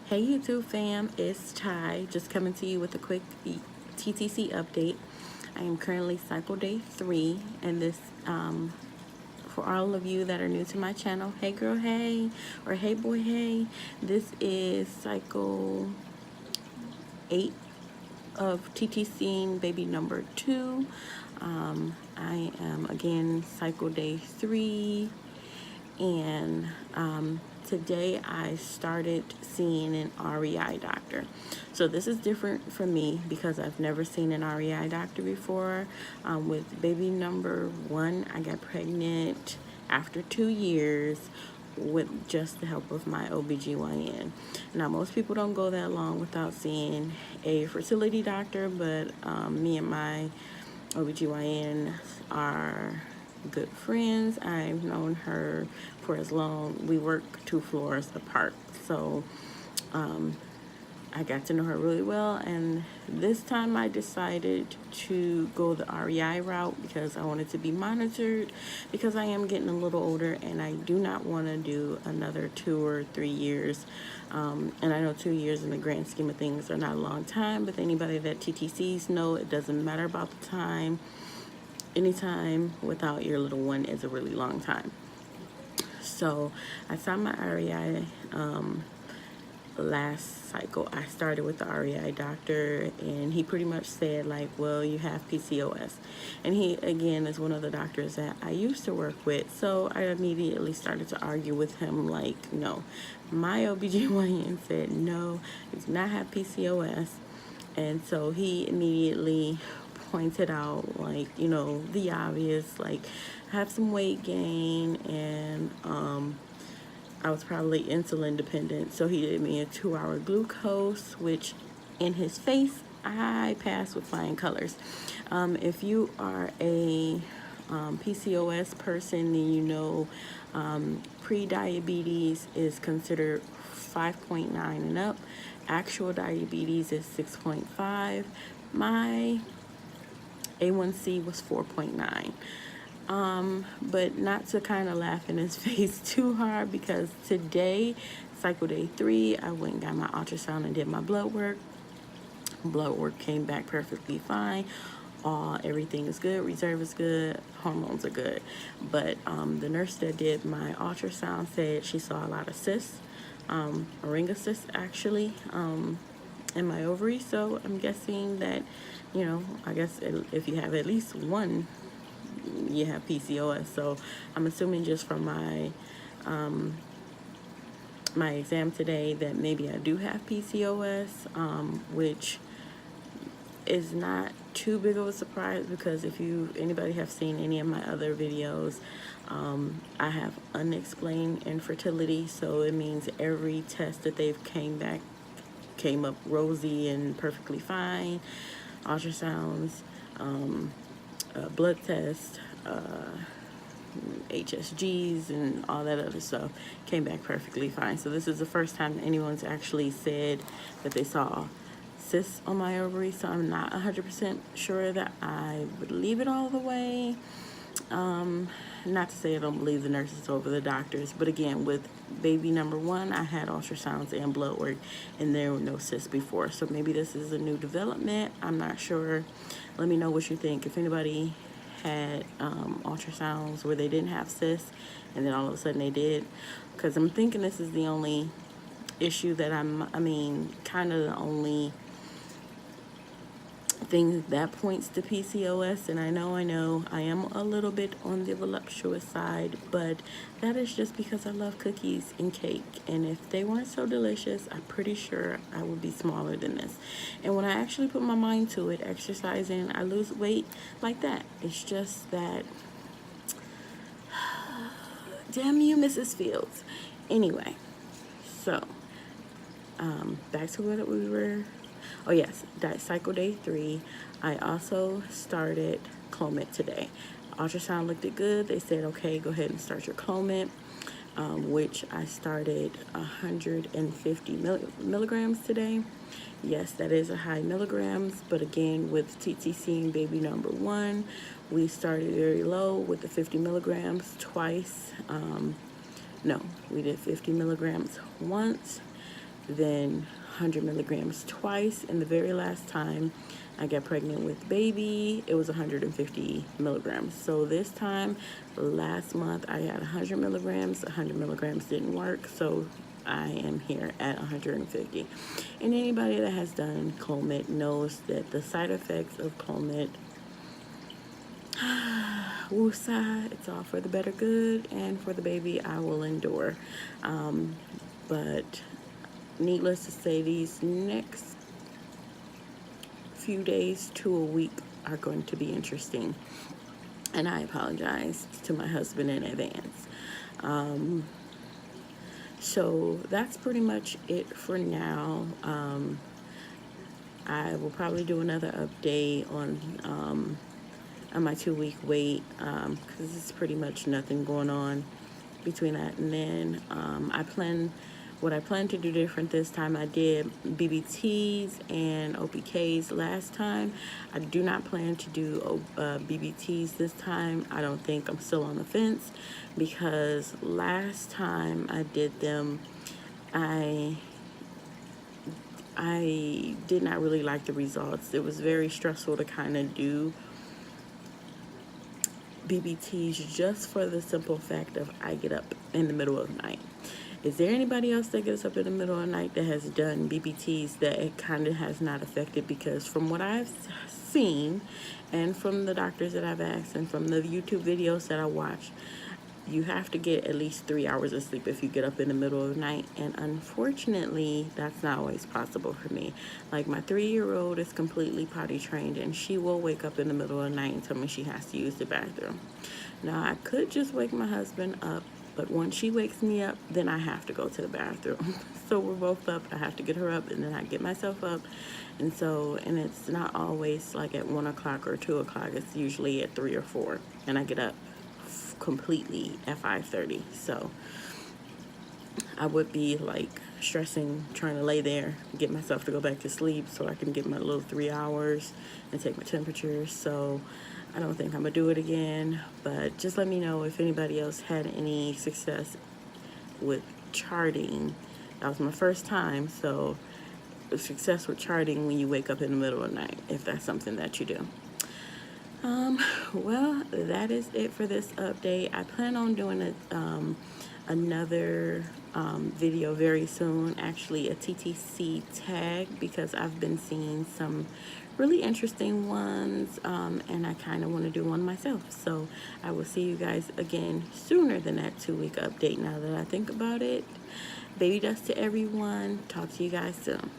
Hey YouTube fam, it's Ty, just coming to you with a quick TTC update. I am currently cycle day 3, and this, for all of you that are new to my channel, hey girl, hey, or hey boy, hey, this is cycle 8 of TTCing baby number 2. I am again cycle day 3, and today I started seeing an REI doctor. So this is different for me because I've never seen an REI doctor before. With baby number 1, I got pregnant after 2 years with just the help of my OBGYN. Now, most people don't go that long without seeing a fertility doctor, but me and my OBGYN are good friends. I've known her for as long. We work 2 floors apart, so I got to know her really well, and this time I decided to go the REI route because I wanted to be monitored, because I am getting a little older and I do not want to do another 2 or 3 years. And I know 2 years in the grand scheme of things are not a long time, but anybody that TTCs know it doesn't matter about the time. Any time without your little one is a really long time. So I saw my REI last cycle. I started with the REI doctor, and he pretty much said, like, well, you have PCOS. And he, again, is one of the doctors that I used to work with. So I immediately started to argue with him, like, no. My OBGYN said, no, you do not have PCOS. And so he immediately pointed out, like, you know, the obvious, like, have some weight gain, and I was probably insulin dependent. So he did me a 2-hour glucose, which in his face I passed with flying colors. If you are a PCOS person, then you know pre-diabetes is considered 5.9 and up. Actual diabetes is 6.5. My A1C was 4.9. But not to kind of laugh in his face too hard, because today, cycle day 3, I went and got my ultrasound and did my blood work. Blood work came back perfectly fine. Everything is good, reserve is good, hormones are good. But the nurse that did my ultrasound said she saw a lot of cysts, ring of cysts actually, in my ovary. So I'm guessing that, you know, I guess if you have at least one, you have PCOS. So I'm assuming just from my my exam today that maybe I do have PCOS, which is not too big of a surprise, because if anybody have seen any of my other videos, I have unexplained infertility. So it means every test that they've came up rosy and perfectly fine. Ultrasounds, blood tests, HSGs, and all that other stuff came back perfectly fine. So this is the first time anyone's actually said that they saw cysts on my ovary. So I'm not 100% sure that I would leave it all the way. Not to say I don't believe the nurses over the doctors, but again, with baby number 1, I had ultrasounds and blood work, and there were no cysts before. So maybe this is a new development. I'm not sure. Let me know what you think. If anybody had ultrasounds where they didn't have cysts and then all of a sudden they did, because I'm thinking this is the only issue that kind of the only thing that points to PCOS. And I know I am a little bit on the voluptuous side, but that is just because I love cookies and cake, and if they weren't so delicious, I'm pretty sure I would be smaller than this. And when I actually put my mind to it, exercising, I lose weight like that. It's just that damn you, Mrs. Fields. Anyway, so back to what we were. Oh yes, cycle day 3. I also started Clomid today. Ultrasound looked good. They said, okay, go ahead and start your Clomid, which I started 150 milligrams today. Yes, that is a high milligrams, but again, with TTC and baby number 1, we started very low with the 50 milligrams twice. No, we did 50 milligrams once, then 100 milligrams twice, and the very last time I got pregnant with baby, it was 150 milligrams. So this time, last month, I had 100 milligrams. 100 milligrams didn't work, so I am here at 150. And anybody that has done Clomid knows that the side effects of Clomid, woosah, it's all for the better good, and for the baby, I will endure. But needless to say, these next few days to a week are going to be interesting, and I apologize to my husband in advance. So that's pretty much it for now. I will probably do another update on my 2-week wait, because it's pretty much nothing going on between that and then. What I plan to do different this time, I did BBTs and OPKs last time. I do not plan to do BBTs this time. I don't think, I'm still on the fence, because last time I did them, I did not really like the results. It was very stressful to kind of do BBTs, just for the simple fact of I get up in the middle of the night. Is there anybody else that gets up in the middle of the night that has done BBTs that it kind of has not affected? Because from what I've seen, and from the doctors that I've asked, and from the YouTube videos that I watch, you have to get at least 3 hours of sleep if you get up in the middle of the night. And unfortunately, that's not always possible for me. Like, my 3-year-old is completely potty trained, and she will wake up in the middle of the night and tell me she has to use the bathroom. Now, I could just wake my husband up, but once she wakes me up, then I have to go to the bathroom. So we're both up. I have to get her up, and then I get myself up. And it's not always like at 1 o'clock or 2 o'clock. It's usually at 3 or 4, and I get up completely at 5:30. So I would be like stressing, trying to lay there, get myself to go back to sleep so I can get my little 3 hours and take my temperature. So I don't think I'm gonna do it again, but just let me know if anybody else had any success with charting. That was my first time, so success with charting when you wake up in the middle of the night, if that's something that you do. Well, that is it for this update. I plan on doing another video very soon, actually a TTC tag, because I've been seeing some really interesting ones, and I kind of want to do one myself. So I will see you guys again sooner than that 2-week update, now that I think about it. Baby dust to everyone. Talk to you guys soon.